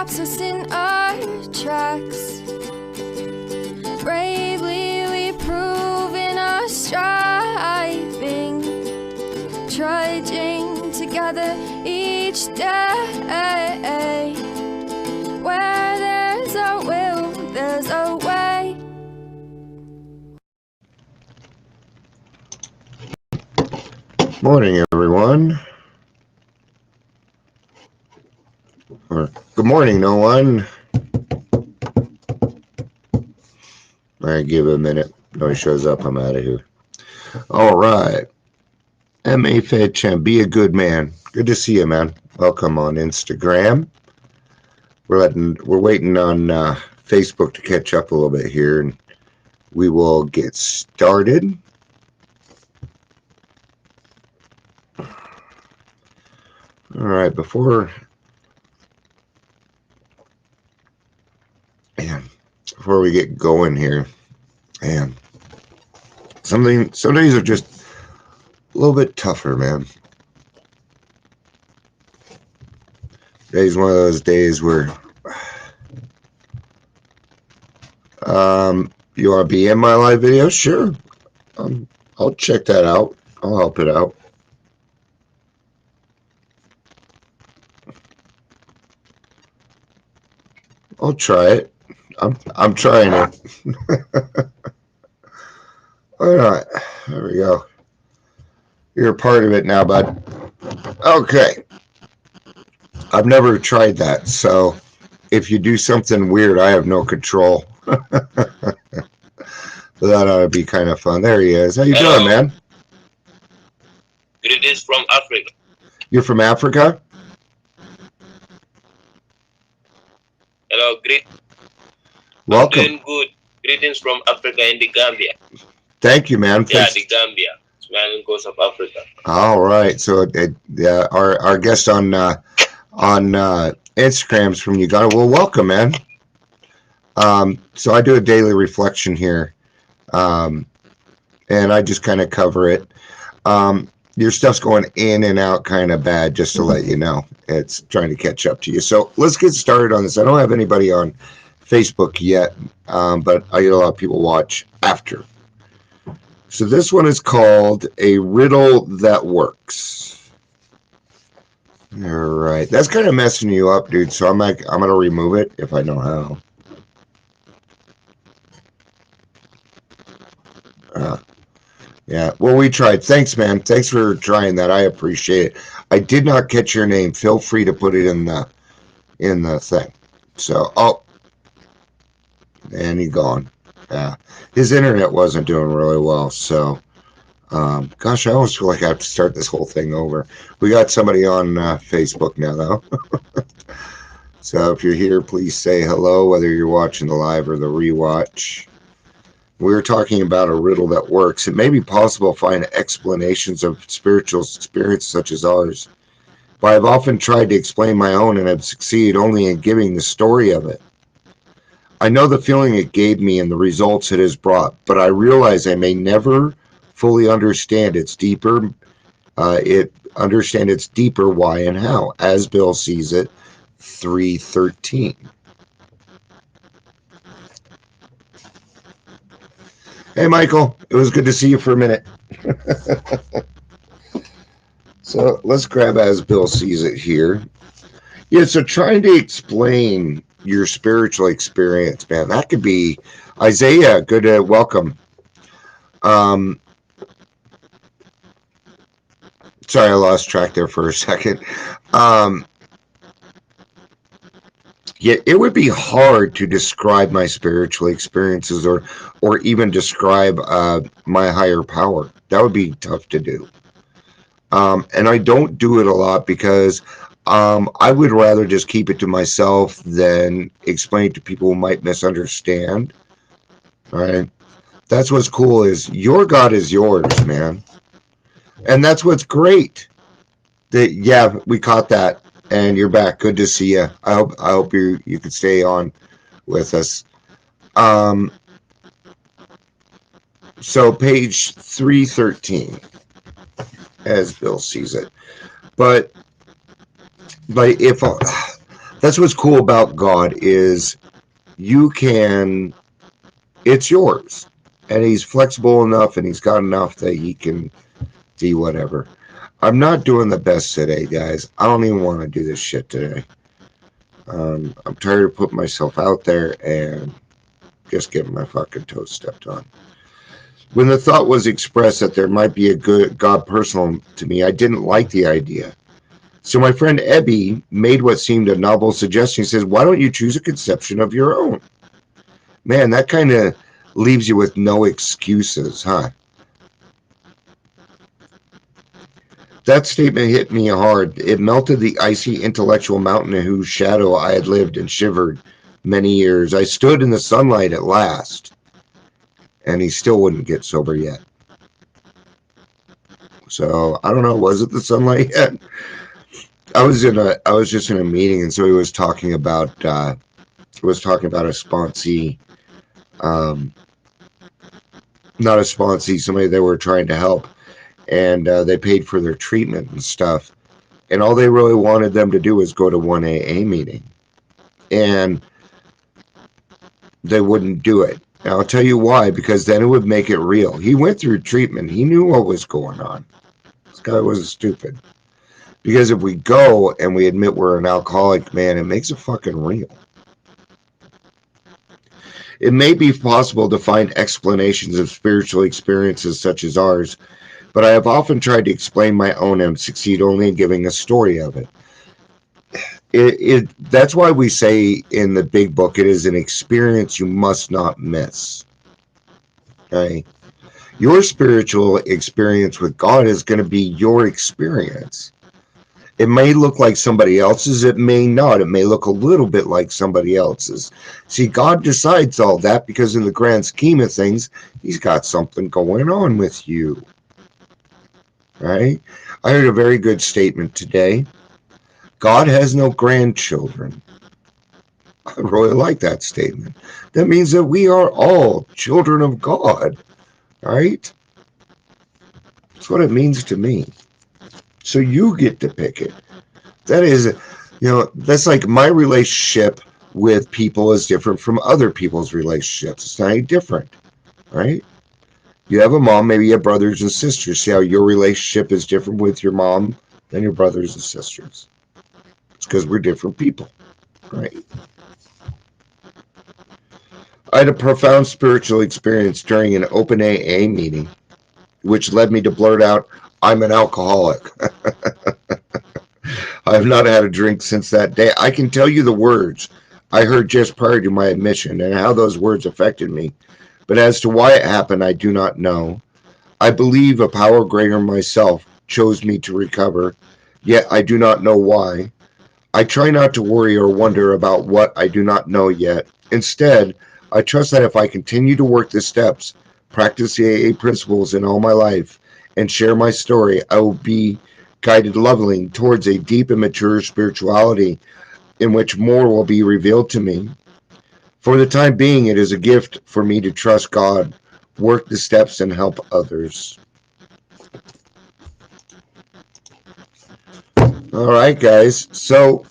stops us in our tracks. Bravely we prove in our striving, trudging together each day. Where there's a will, there's a way. Morning, everyone. Or good morning, no one. I give it a minute. Nobody shows up. I'm out of here. All right. M.A. Fed Champ, be a good man. Good to see you, man. Welcome on Instagram. We're waiting on Facebook to catch up a little bit here, and we will get started. All right, before we get going here, man, some days are just a little bit tougher, man. Today's one of those days where you want to be in my live video? Sure. I'll check that out. I'll help it out. I'll try it. I'm trying it. All right, there we go. You're a part of it now, bud. Okay. I've never tried that, so if you do something weird, I have no control. That ought to be kind of fun. There he is. How you doing, man? Greetings from Africa. You're from Africa? Hello, Welcome. I'm doing good. Greetings from Africa and the Gambia. Thank you, man. Yeah, the Gambia, smiling coast of Africa. All right. So, our guest on Instagram's from Uganda. Well, welcome, man. So I do a daily reflection here, and I just kind of cover it. Your stuff's going in and out kind of bad, just to let you know. It's trying to catch up to you. So let's get started on this. I don't have anybody on Facebook yet, but I get a lot of people watch after. So this one is called A Riddle That Works. All right. That's kind of messing you up, dude. So I'm going to remove it if I know how. Yeah. Well, we tried. Thanks, man. Thanks for trying that. I appreciate it. I did not catch your name. Feel free to put it in the thing. So, and he's gone. Yeah. His internet wasn't doing really well. So, gosh, I almost feel like I have to start this whole thing over. We got somebody on Facebook now, though. So if you're here, please say hello, whether you're watching the live or the rewatch. We're talking about a riddle that works. It may be possible to find explanations of spiritual experiences such as ours, but I've often tried to explain my own and have succeeded only in giving the story of it. I know the feeling it gave me and the results it has brought, but I realize I may never fully understand its deeper why and how, as Bill sees it, 3:13. Hey, Michael, it was good to see you for a minute. So let's grab as Bill sees it here. Yeah, so trying to explain your spiritual experience, man, that could be Isaiah. Good to welcome. Sorry, I lost track there for a second. Yeah, it would be hard to describe my spiritual experiences or even describe my higher power. That would be tough to do. And I don't do it a lot because I would rather just keep it to myself than explain it to people who might misunderstand. All right. That's what's cool is your God is yours, man. And that's what's great. Yeah, we caught that. And you're back. Good to see you. I hope you could stay on with us. So page 313, as Bill sees it. But if That's what's cool about God is you can, it's yours. And he's flexible enough and he's got enough that he can do whatever. I'm not doing the best today, guys. I don't even want to do this shit today. I'm tired of putting myself out there and just getting my fucking toes stepped on. When the thought was expressed that there might be a good God personal to me, I didn't like the idea. So my friend Ebby made what seemed a novel suggestion. He says, why don't you choose a conception of your own? Man, that kind of leaves you with no excuses, huh? That statement hit me hard. It melted the icy intellectual mountain in whose shadow I had lived and shivered many years. I stood in the sunlight at last, and he still wouldn't get sober yet. So I don't know. Was it the sunlight yet? I was just in a meeting, and so he was talking about a sponsee, um, not a sponsee, somebody they were trying to help, and they paid for their treatment and stuff, and all they really wanted them to do was go to one AA meeting, and they wouldn't do it. And I'll tell you why, because then it would make it real. He went through treatment. He knew what was going on. This guy wasn't stupid. Because if we go and we admit we're an alcoholic, man, it makes it fucking real. It may be possible to find explanations of spiritual experiences such as ours, but I have often tried to explain my own and succeed only in giving a story of it. That's why we say in the big book, it is an experience you must not miss. Okay? Your spiritual experience with God is going to be your experience. It may look like somebody else's, it may not. It may look a little bit like somebody else's. See, God decides all that because in the grand scheme of things, he's got something going on with you. Right? I heard a very good statement today. God has no grandchildren. I really like that statement. That means that we are all children of God. Right? That's what it means to me. So you get to pick it. That is, that's like my relationship with people is different from other people's relationships. It's not any different, right? You have a mom, maybe you have brothers and sisters. See how your relationship is different with your mom than your brothers and sisters. It's because we're different people, right? I had a profound spiritual experience during an open AA meeting, which led me to blurt out, I'm an alcoholic. I have not had a drink since that day. I can tell you the words I heard just prior to my admission and how those words affected me. But as to why it happened, I do not know. I believe a power greater than myself chose me to recover, yet I do not know why. I try not to worry or wonder about what I do not know yet. Instead, I trust that if I continue to work the steps, practice the AA principles in all my life, and share my story, I will be guided lovingly towards a deep and mature spirituality in which more will be revealed to me. For the time being, it is a gift for me to trust God, work the steps, and help others. All right, guys. So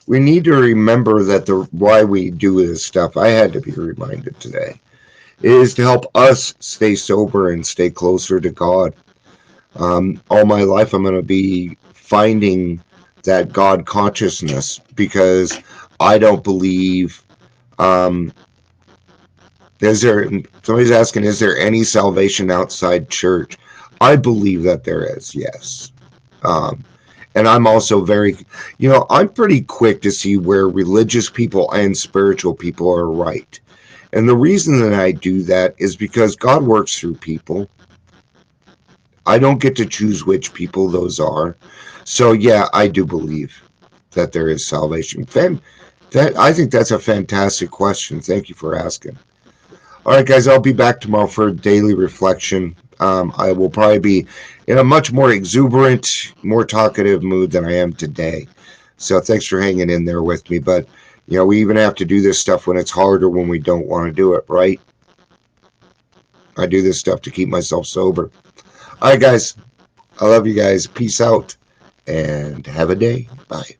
we need to remember that the why we do this stuff, I had to be reminded today, is to help us stay sober and stay closer to God. All my life, I'm going to be finding that God consciousness because I don't believe. Somebody's asking, is there any salvation outside church? I believe that there is, yes. And I'm also I'm pretty quick to see where religious people and spiritual people are right. And the reason that I do that is because God works through people. I don't get to choose which people those are. So yeah, I do believe that there is salvation. I think that's a fantastic question. Thank you for asking. All right, guys, I'll be back tomorrow for a daily reflection. I will probably be in a much more exuberant, more talkative mood than I am today. So thanks for hanging in there with me. But, we even have to do this stuff when it's harder, when we don't want to do it, right? I do this stuff to keep myself sober. All right, guys. I love you guys. Peace out and have a day. Bye.